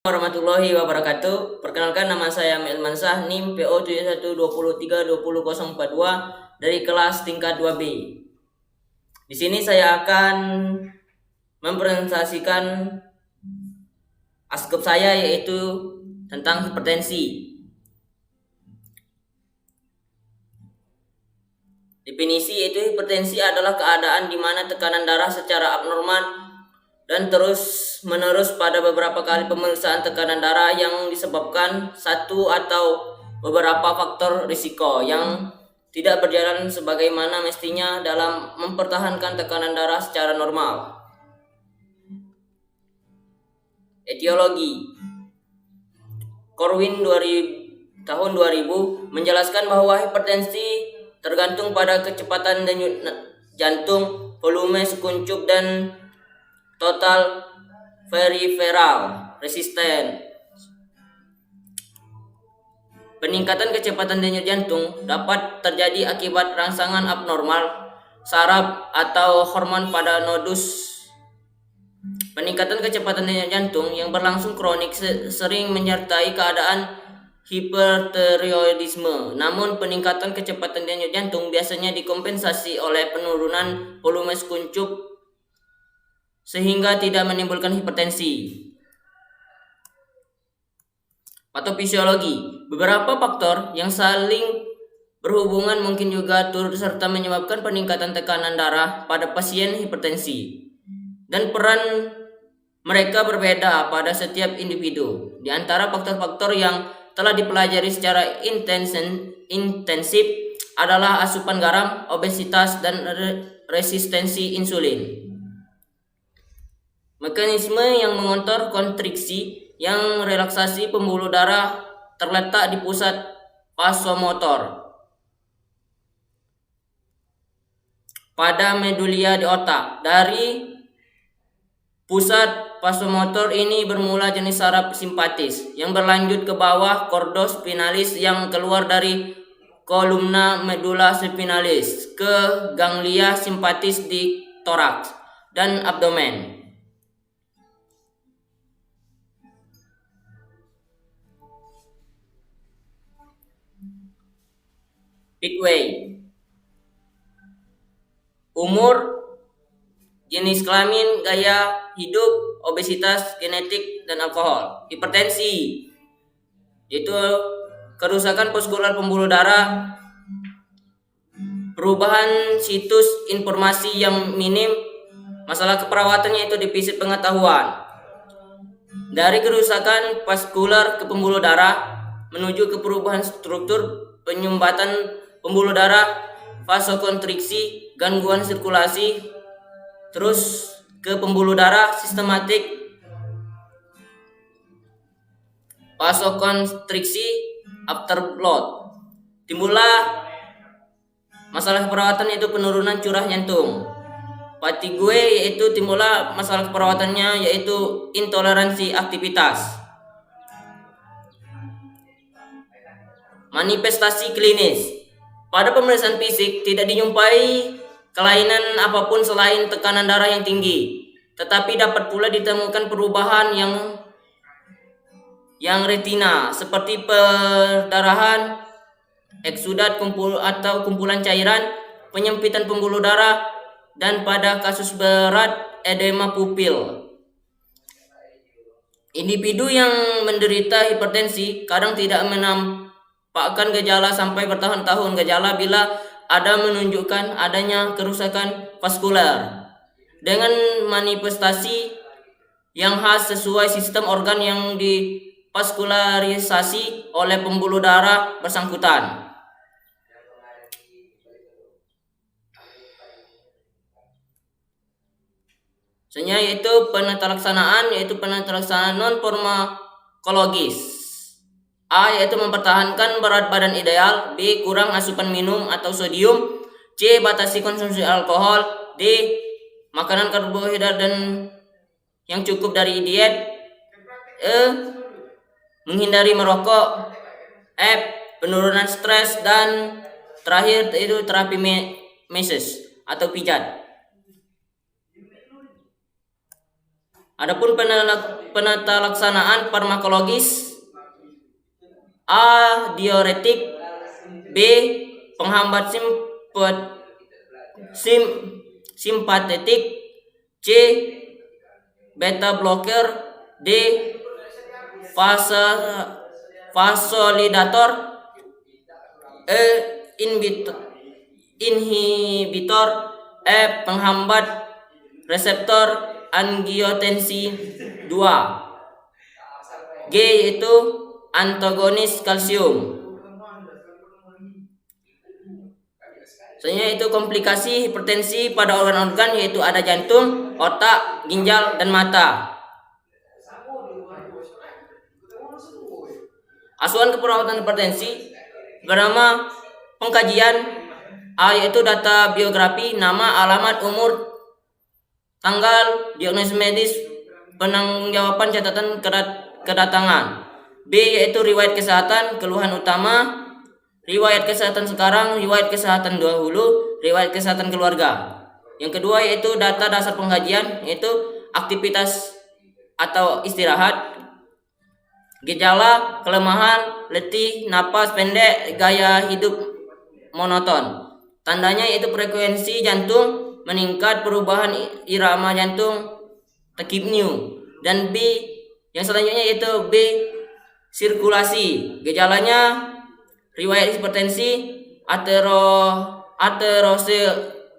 Warahmatullahi wabarakatuh. Perkenalkan, nama saya Mel Mansah, NIM PO 71232042 dari kelas tingkat 2B. Di sini saya akan mempresentasikan askep saya, yaitu tentang hipertensi. Definisi yaitu hipertensi adalah keadaan di mana tekanan darah secara abnormal dan terus-menerus pada beberapa kali pemeriksaan tekanan darah yang disebabkan satu atau beberapa faktor risiko yang tidak berjalan sebagaimana mestinya dalam mempertahankan tekanan darah secara normal. Etiologi. Corwin tahun 2000 menjelaskan bahwa hipertensi tergantung pada kecepatan denyut jantung, volume sekuncup, dan total peripheral resistance. Peningkatan kecepatan denyut jantung dapat terjadi akibat rangsangan abnormal saraf atau hormon pada nodus. Peningkatan kecepatan denyut jantung yang berlangsung kronik sering menyertai keadaan hipertiroidisme. Namun peningkatan kecepatan denyut jantung biasanya dikompensasi oleh penurunan volume sekuncup sehingga tidak menimbulkan hipertensi. Patofisiologi. Beberapa faktor yang saling berhubungan mungkin juga turut serta menyebabkan peningkatan tekanan darah pada pasien hipertensi, dan peran mereka berbeda pada setiap individu. Di antara faktor-faktor yang telah dipelajari secara intensif adalah asupan garam, obesitas, dan resistensi insulin. Mekanisme yang mengontrol kontriksi yang relaksasi pembuluh darah terletak di pusat vasomotor pada medulla di otak. Dari pusat vasomotor ini bermula jenis saraf simpatis yang berlanjut ke bawah chordos spinalis yang keluar dari kolumna medulla spinalis ke ganglia simpatis di toraks dan abdomen. Pitway. Umur, jenis kelamin, gaya hidup, obesitas, genetik, dan alkohol. Hipertensi yaitu kerusakan vaskular pembuluh darah, perubahan situs informasi yang minim, masalah keperawatannya yaitu defisit pengetahuan. Dari kerusakan vaskular ke pembuluh darah menuju ke perubahan struktur penyumbatan pembuluh darah, vasokonstriksi, gangguan sirkulasi, terus ke pembuluh darah sistematik, vasokonstriksi, afterblood. Timbullah masalah keperawatan yaitu penurunan curah jantung. Fatigue yaitu timbullah masalah keperawatannya yaitu intoleransi aktivitas. Manifestasi klinis. Pada pemeriksaan fisik tidak dijumpai kelainan apapun selain tekanan darah yang tinggi, tetapi dapat pula ditemukan perubahan yang retina seperti perdarahan, eksudat atau kumpulan cairan, penyempitan pembuluh darah, dan pada kasus berat edema pupil. Individu yang menderita hipertensi kadang tidak menampakkan gejala sampai bertahun-tahun. Gejala bila ada menunjukkan adanya kerusakan vaskular dengan manifestasi yang khas sesuai sistem organ yang divaskularisasi oleh pembuluh darah bersangkutan. Selanjutnya yaitu penata laksanaan non farmakologis. A. Yaitu mempertahankan berat badan ideal. B. Kurang asupan minum atau sodium. C. Batasi konsumsi alkohol. D. Makanan karbohidrat dan yang cukup dari diet. E. Menghindari merokok. F. Penurunan stres. Dan terakhir itu terapi massage atau pijat. Adapun penata laksanaan farmakologis: A. Diuretik, B. Penghambat simpatetik, C. Beta blocker, D. Vasodilator, E. Inhibitor, F. Penghambat reseptor angiotensin 2, G. Yaitu antagonis kalsium. Selanjutnya itu komplikasi hipertensi pada organ-organ, yaitu ada jantung, otak, ginjal, dan mata. Asuhan keperawatan hipertensi bernama pengkajian: A. Yaitu data biografi, nama, alamat, umur, tanggal, diagnosis medis, penanggung-jawaban catatan kedatangan. B. Yaitu riwayat kesehatan, keluhan utama, riwayat kesehatan sekarang, riwayat kesehatan dahulu, riwayat kesehatan keluarga. Yang kedua yaitu data dasar pengkajian, yaitu aktivitas atau istirahat, gejala, kelemahan, letih, napas pendek, gaya hidup monoton. Tandanya yaitu frekuensi jantung meningkat, perubahan irama jantung, tachypnea. Dan B yang selanjutnya yaitu B, sirkulasi. Gejalanya riwayat hipertensi,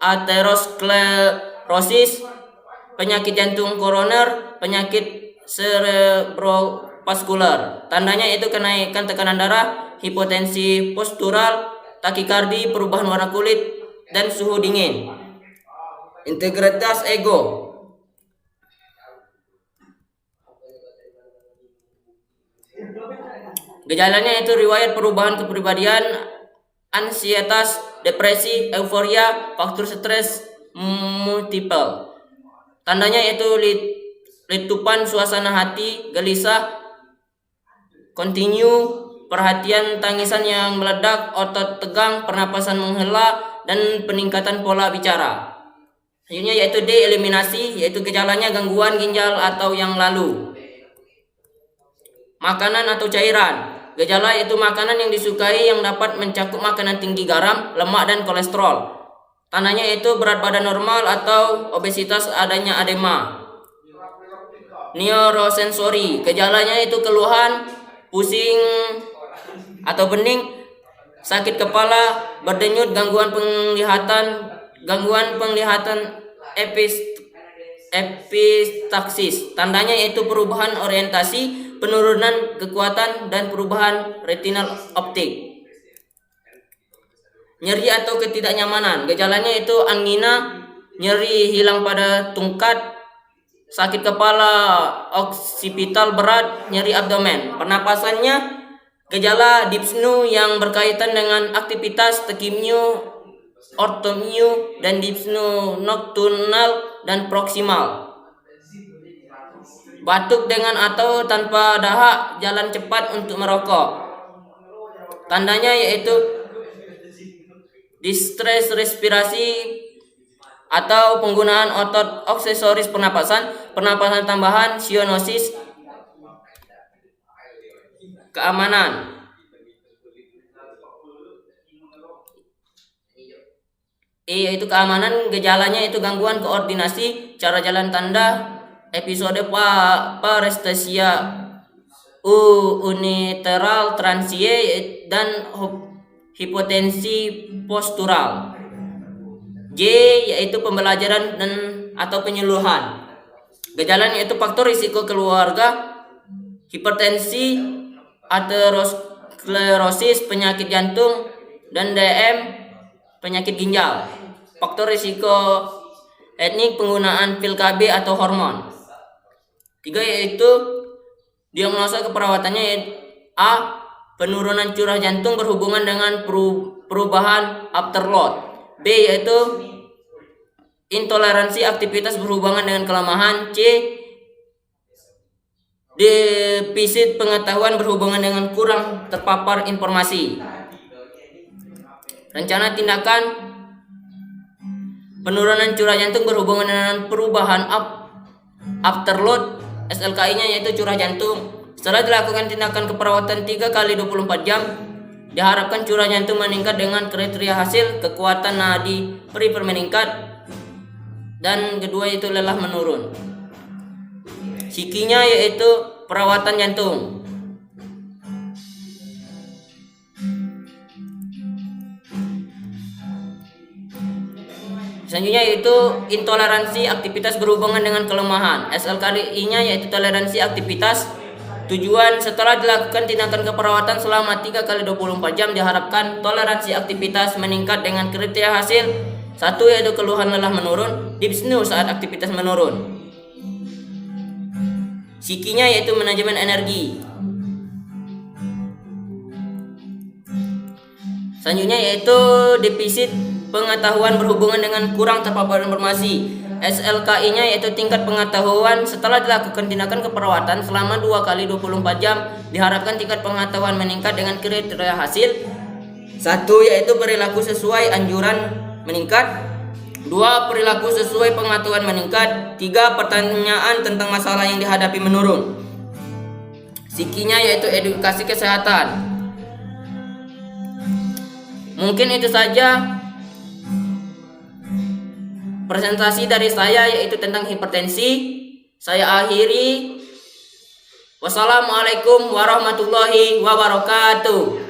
aterosklerosis, penyakit jantung koroner, penyakit cerebrovaskular. Tandanya itu kenaikan tekanan darah, hipotensi postural, takikardi, perubahan warna kulit, dan suhu dingin. Integritas ego. Gejalanya itu riwayat perubahan kepribadian, ansietas, depresi, euforia, faktor stres multiple. Tandanya itu letupan suasana hati, gelisah, kontinu, perhatian, tangisan yang meledak, otot tegang, pernapasan menghela, dan peningkatan pola bicara. Selanjutnya yaitu D, eliminasi, yaitu gejalanya gangguan ginjal atau yang lalu. Makanan atau cairan. Gejala yaitu makanan yang disukai yang dapat mencakup makanan tinggi garam, lemak, dan kolesterol. Tandanya itu berat badan normal atau obesitas, adanya edema. Neurosensori. Gejalanya itu keluhan, pusing atau bening, sakit kepala, berdenyut, gangguan penglihatan epistaksis. Tandanya yaitu perubahan orientasi, penurunan kekuatan, dan perubahan retinal optik. Nyeri atau ketidaknyamanan. Gejalanya itu angina, nyeri hilang pada tungkat, sakit kepala oksipital berat, nyeri abdomen. Pernapasannya gejala dyspnea yang berkaitan dengan aktivitas, tachypnea, orthopnea, dan dyspnea nocturnal dan proksimal. Batuk dengan atau tanpa dahak, jalan cepat untuk merokok. Tandanya yaitu distress respirasi atau penggunaan otot aksesoris pernapasan tambahan, cyanosis. Keamanan. Yaitu keamanan, gejalanya itu gangguan koordinasi, cara jalan tanda, episode parestesia unilateral transie, dan hipotensi postural. J yaitu pembelajaran dan atau penyuluhan. Gejalanya itu faktor risiko keluarga, hipertensi, aterosklerosis, penyakit jantung, dan DM, penyakit ginjal. Faktor risiko etnik, penggunaan pil KB atau hormon. 3 yaitu diagnosa keperawatannya. A. Penurunan curah jantung berhubungan dengan perubahan afterload. B yaitu intoleransi aktivitas berhubungan dengan kelemahan. C. Defisit pengetahuan berhubungan dengan kurang terpapar informasi. Rencana tindakan. Penurunan curah jantung berhubungan dengan perubahan afterload SLKI-nya yaitu curah jantung. Setelah dilakukan tindakan keperawatan 3 kali 24 jam, diharapkan curah jantung meningkat dengan kriteria hasil kekuatan nadi perifer meningkat, dan kedua yaitu lelah menurun. Sikinya yaitu perawatan jantung. Selanjutnya yaitu intoleransi aktivitas berhubungan dengan kelemahan. SLKI-nya yaitu toleransi aktivitas. Tujuan setelah dilakukan tindakan keperawatan selama 3 kali 24 jam, diharapkan toleransi aktivitas meningkat dengan kriteria hasil. 1 yaitu keluhan lelah menurun, dyspnea saat aktivitas menurun. Sikinya yaitu manajemen energi. Selanjutnya yaitu defisit pengetahuan berhubungan dengan kurang terpapar informasi. SLKI-nya yaitu tingkat pengetahuan setelah dilakukan tindakan keperawatan selama 2 kali 24 jam, diharapkan tingkat pengetahuan meningkat dengan kriteria hasil. 1 yaitu perilaku sesuai anjuran meningkat. 2 perilaku sesuai pengetahuan meningkat. 3 pertanyaan tentang masalah yang dihadapi menurun. Sikinya yaitu edukasi kesehatan. Mungkin itu saja presentasi dari saya yaitu tentang hipertensi. Saya akhiri. Wassalamualaikum warahmatullahi wabarakatuh.